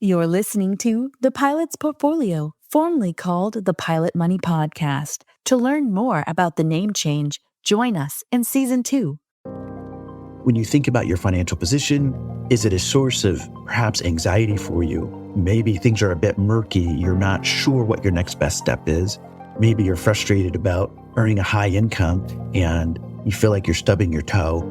You're listening to The Pilot's Portfolio, formerly called the Pilot Money Podcast. To learn more about the name change, join us in Season 2. When you think about your financial position, is it a source of perhaps anxiety for you? Maybe things are a bit murky. You're not sure what your next best step is. Maybe you're frustrated about earning a high income and you feel like you're stubbing your toe.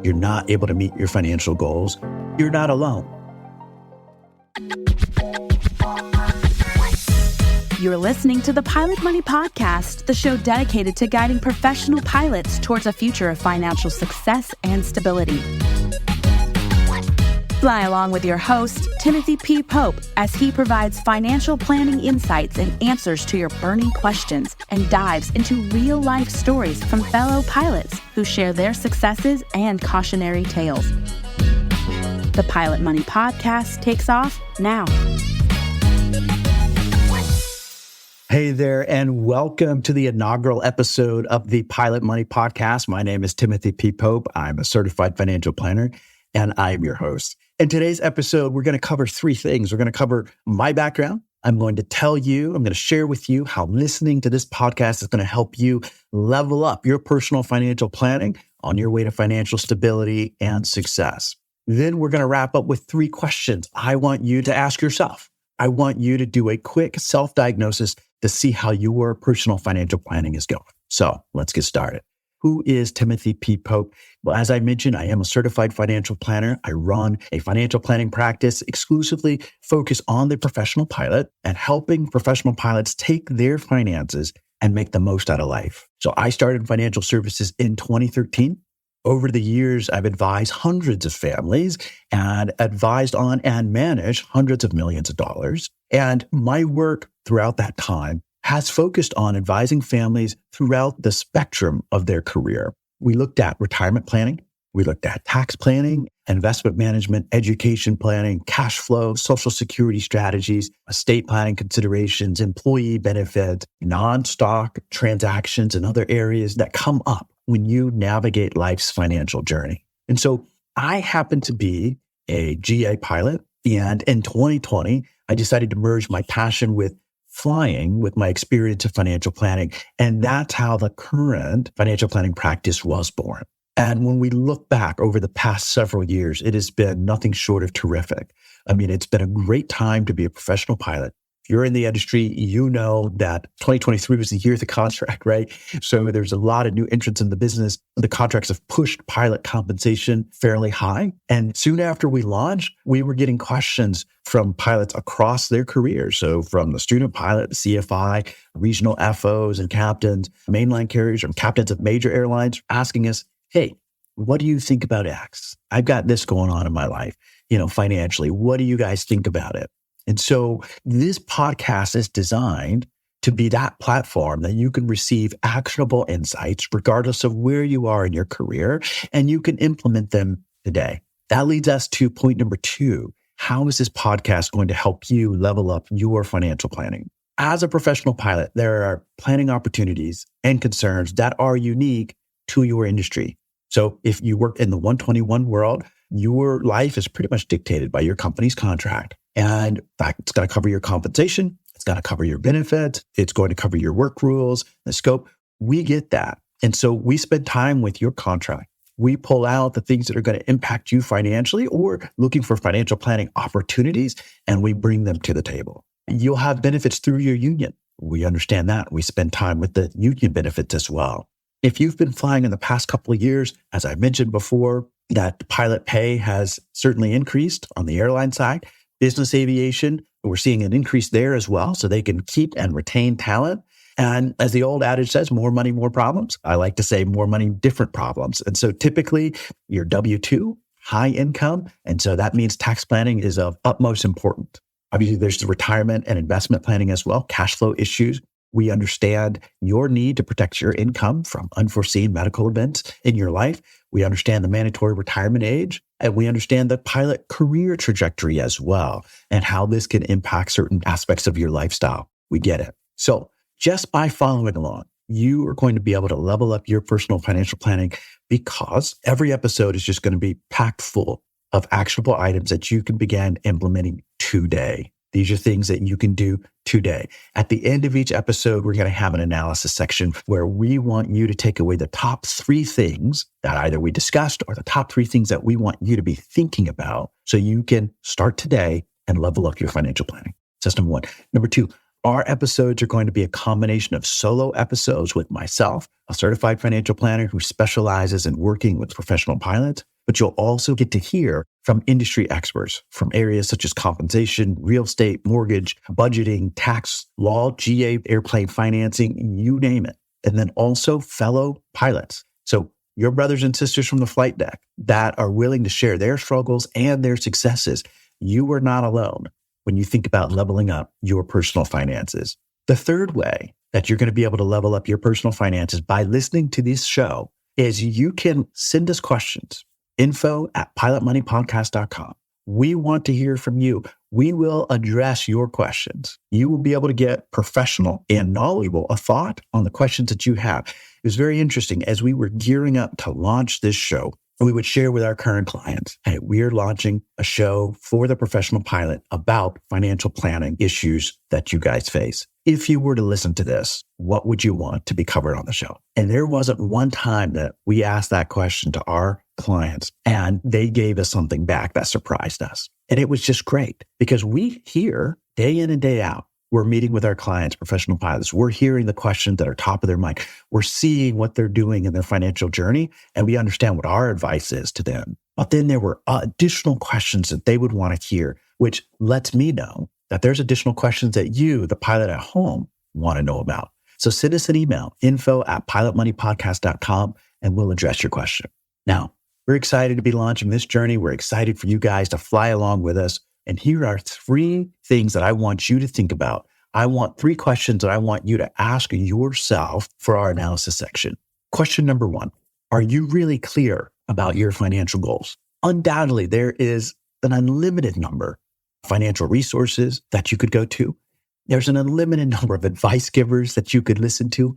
You're not able to meet your financial goals. You're not alone. You're listening to the Pilot Money Podcast, the show dedicated to guiding professional pilots towards a future of financial success and stability. Fly along with your host, Timothy P. Pope, as he provides financial planning insights and answers to your burning questions and dives into real-life stories from fellow pilots who share their successes and cautionary tales. The Pilot Money Podcast takes off now. Hey there, and welcome to the inaugural episode of the Pilot Money Podcast. My name is Timothy P. Pope. I'm a certified financial planner, and I'm your host. In today's episode, we're going to cover three things. We're going to cover my background. I'm going to share with you how listening to this podcast is going to help you level up your personal financial planning on your way to financial stability and success. Then we're going to wrap up with three questions I want you to ask yourself. I want you to do a quick self-diagnosis to see how your personal financial planning is going. So let's get started. Who is Timothy P. Pope? Well, as I mentioned, I am a certified financial planner. I run a financial planning practice exclusively focused on the professional pilot and helping professional pilots take their finances and make the most out of life. So I started financial services in 2013. Over the years, I've advised hundreds of families and advised on and managed hundreds of millions of dollars. And my work throughout that time has focused on advising families throughout the spectrum of their career. We looked at retirement planning. We looked at tax planning, investment management, education planning, cash flow, social security strategies, estate planning considerations, employee benefits, non-stock transactions, and other areas that come up when you navigate life's financial journey. And so I happen to be a GA pilot. And in 2020, I decided to merge my passion with flying with my experience of financial planning. And that's how the current financial planning practice was born. And when we look back over the past several years, it has been nothing short of terrific. I mean, it's been a great time to be a professional pilot. If you're in the industry, you know that 2023 was the year of the contract, right? So there's a lot of new entrants in the business. The contracts have pushed pilot compensation fairly high. And soon after we launched, we were getting questions from pilots across their careers. So from the student pilot, the CFI, regional FOs and captains, mainline carriers, and captains of major airlines asking us, hey, what do you think about X? I've got this going on in my life, financially. What do you guys think about it? And so this podcast is designed to be that platform that you can receive actionable insights regardless of where you are in your career, and you can implement them today. That leads us to point number 2. How is this podcast going to help you level up your financial planning? As a professional pilot, there are planning opportunities and concerns that are unique to your industry. So if you work in the 121 world, your life is pretty much dictated by your company's contract. And in fact, it's got to cover your compensation. It's got to cover your benefits. It's going to cover your work rules, the scope. We get that. And so we spend time with your contract. We pull out the things that are going to impact you financially or looking for financial planning opportunities, and we bring them to the table. You'll have benefits through your union. We understand that. We spend time with the union benefits as well. If you've been flying in the past couple of years, as I mentioned before, that pilot pay has certainly increased on the airline side. Business aviation, we're seeing an increase there as well, so they can keep and retain talent. And as the old adage says, more money, more problems. I like to say more money, different problems. And so typically you're W-2, high income. And so that means tax planning is of utmost importance. Obviously, there's the retirement and investment planning as well, cash flow issues. We understand your need to protect your income from unforeseen medical events in your life. We understand the mandatory retirement age, and we understand the pilot career trajectory as well, and how this can impact certain aspects of your lifestyle. We get it. So just by following along, you are going to be able to level up your personal financial planning, because every episode is just going to be packed full of actionable items that you can begin implementing today. These are things that you can do today. At the end of each episode, we're going to have an analysis section where we want you to take away the top 3 things that either we discussed or the top 3 things that we want you to be thinking about so you can start today and level up your financial planning. That's number 1. Number 2, our episodes are going to be a combination of solo episodes with myself, a certified financial planner who specializes in working with professional pilots, but you'll also get to hear from industry experts from areas such as compensation, real estate, mortgage, budgeting, tax, law, GA, airplane financing, you name it. And then also fellow pilots. So your brothers and sisters from the flight deck that are willing to share their struggles and their successes. You are not alone when you think about leveling up your personal finances. The third way that you're going to be able to level up your personal finances by listening to this show is you can send us questions, info@pilotmoneypodcast.com. We want to hear from you. We will address your questions. You will be able to get professional and knowledgeable thought on the questions that you have. It was very interesting. As we were gearing up to launch this show, we would share with our current clients, hey, we're launching a show for the professional pilot about financial planning issues that you guys face. If you were to listen to this, what would you want to be covered on the show? And there wasn't one time that we asked that question to our clients and they gave us something back that surprised us. And it was just great because we hear day in and day out, we're meeting with our clients, professional pilots. We're hearing the questions that are top of their mind. We're seeing what they're doing in their financial journey, and we understand what our advice is to them. But then there were additional questions that they would want to hear, which lets me know that there's additional questions that you, the pilot at home, want to know about. So send us an email, info@pilotmoneypodcast.com, and we'll address your question. Now, we're excited to be launching this journey. We're excited for you guys to fly along with us. And here are 3 things that I want you to think about. I want 3 questions that I want you to ask yourself for our analysis section. Question number 1, are you really clear about your financial goals? Undoubtedly, there is an unlimited number of financial resources that you could go to. There's an unlimited number of advice givers that you could listen to.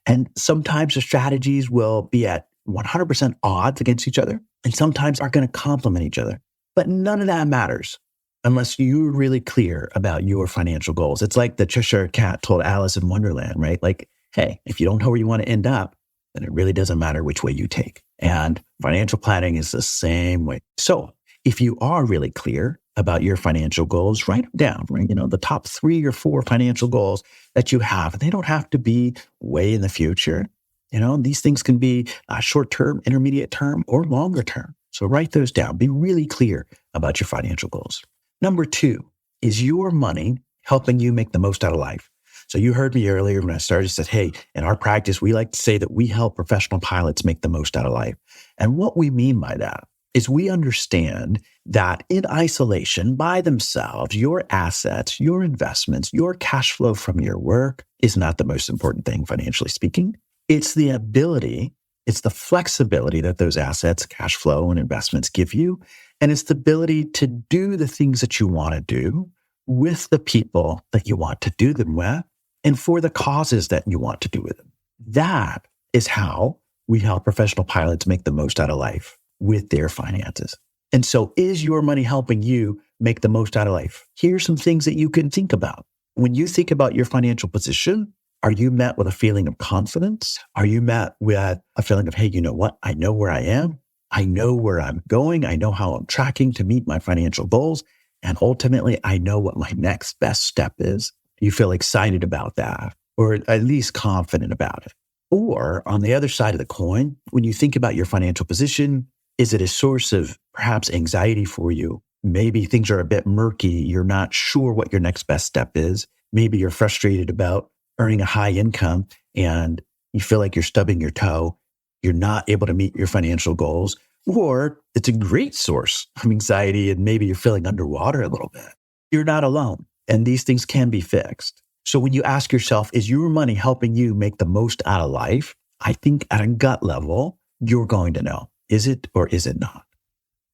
And sometimes the strategies will be at 100% odds against each other, and sometimes are going to complement each other. But none of that matters unless you're really clear about your financial goals. It's like the Cheshire Cat told Alice in Wonderland, right? Like, hey, if you don't know where you want to end up, then it really doesn't matter which way you take. And financial planning is the same way. So if you are really clear about your financial goals, write them down, right? The top 3 or 4 financial goals that you have. They don't have to be way in the future. These things can be short-term, intermediate term, or longer term. So write those down. Be really clear about your financial goals. Number 2, is your money helping you make the most out of life? So you heard me earlier when I started, said, hey, in our practice, we like to say that we help professional pilots make the most out of life. And what we mean by that is we understand that in isolation, by themselves, your assets, your investments, your cash flow from your work is not the most important thing, financially speaking. It's the ability, it's the flexibility that those assets, cash flow, and investments give you. And it's the ability to do the things that you want to do with the people that you want to do them with and for the causes that you want to do with them. That is how we help professional pilots make the most out of life with their finances. And so is your money helping you make the most out of life? Here's some things that you can think about. When you think about your financial position, are you met with a feeling of confidence? Are you met with a feeling of, hey, you know what? I know where I am. I know where I'm going. I know how I'm tracking to meet my financial goals. And ultimately, I know what my next best step is. Do you feel excited about that? Or at least confident about it? Or on the other side of the coin, when you think about your financial position, is it a source of perhaps anxiety for you? Maybe things are a bit murky. You're not sure what your next best step is. Maybe you're frustrated about earning a high income and you feel like you're stubbing your toe. You're not able to meet your financial goals, or it's a great source of anxiety and maybe you're feeling underwater a little bit. You're not alone, and these things can be fixed. So when you ask yourself, is your money helping you make the most out of life? I think at a gut level, you're going to know, is it or is it not?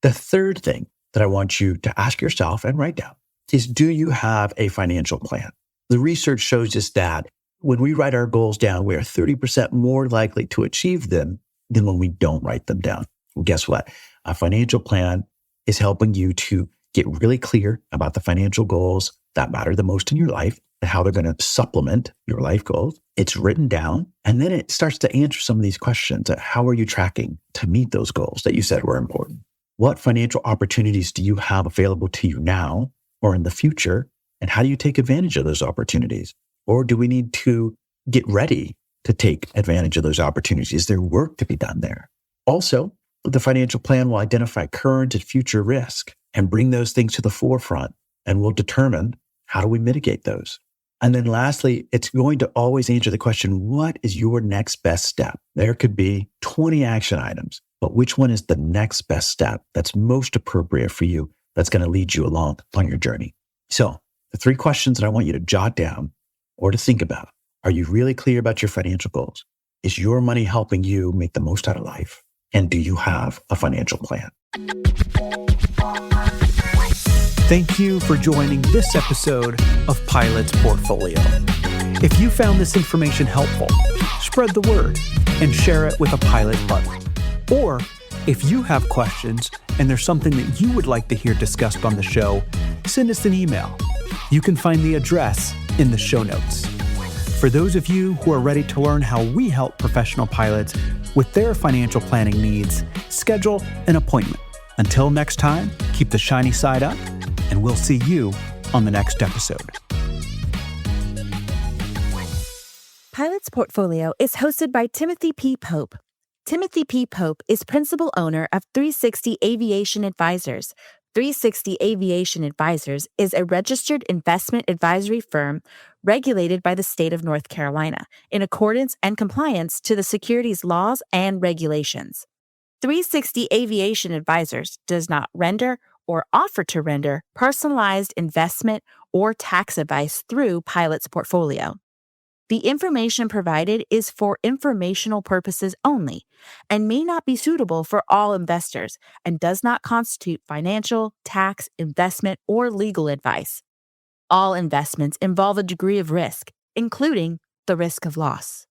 The third thing that I want you to ask yourself and write down is, do you have a financial plan? The research shows us that when we write our goals down, we are 30% more likely to achieve them than when we don't write them down. Well, guess what? A financial plan is helping you to get really clear about the financial goals that matter the most in your life and how they're going to supplement your life goals. It's written down, and then it starts to answer some of these questions. How are you tracking to meet those goals that you said were important? What financial opportunities do you have available to you now or in the future? And how do you take advantage of those opportunities? Or do we need to get ready to take advantage of those opportunities? Is there work to be done there? Also, the financial plan will identify current and future risk and bring those things to the forefront, and will determine how do we mitigate those. And then lastly, it's going to always answer the question, what is your next best step? There could be 20 action items, but which one is the next best step that's most appropriate for you, that's going to lead you along on your journey? So the 3 questions that I want you to jot down or to think about: are you really clear about your financial goals? Is your money helping you make the most out of life? And do you have a financial plan? Thank you for joining this episode of Pilot's Portfolio. If you found this information helpful, spread the word and share it with a Pilot buddy. Or if you have questions and there's something that you would like to hear discussed on the show, send us an email. You can find the address in the show notes. For those of you who are ready to learn how we help professional pilots with their financial planning needs, schedule an appointment. Until next time, keep the shiny side up, and we'll see you on the next episode. Pilot's Portfolio is hosted by Timothy P. Pope. Timothy P. Pope is principal owner of 360 Aviation Advisors. 360 Aviation Advisors is a registered investment advisory firm regulated by the state of North Carolina in accordance and compliance to the securities laws and regulations. 360 Aviation Advisors does not render or offer to render personalized investment or tax advice through Pilot's Portfolio. The information provided is for informational purposes only and may not be suitable for all investors and does not constitute financial, tax, investment, or legal advice. All investments involve a degree of risk, including the risk of loss.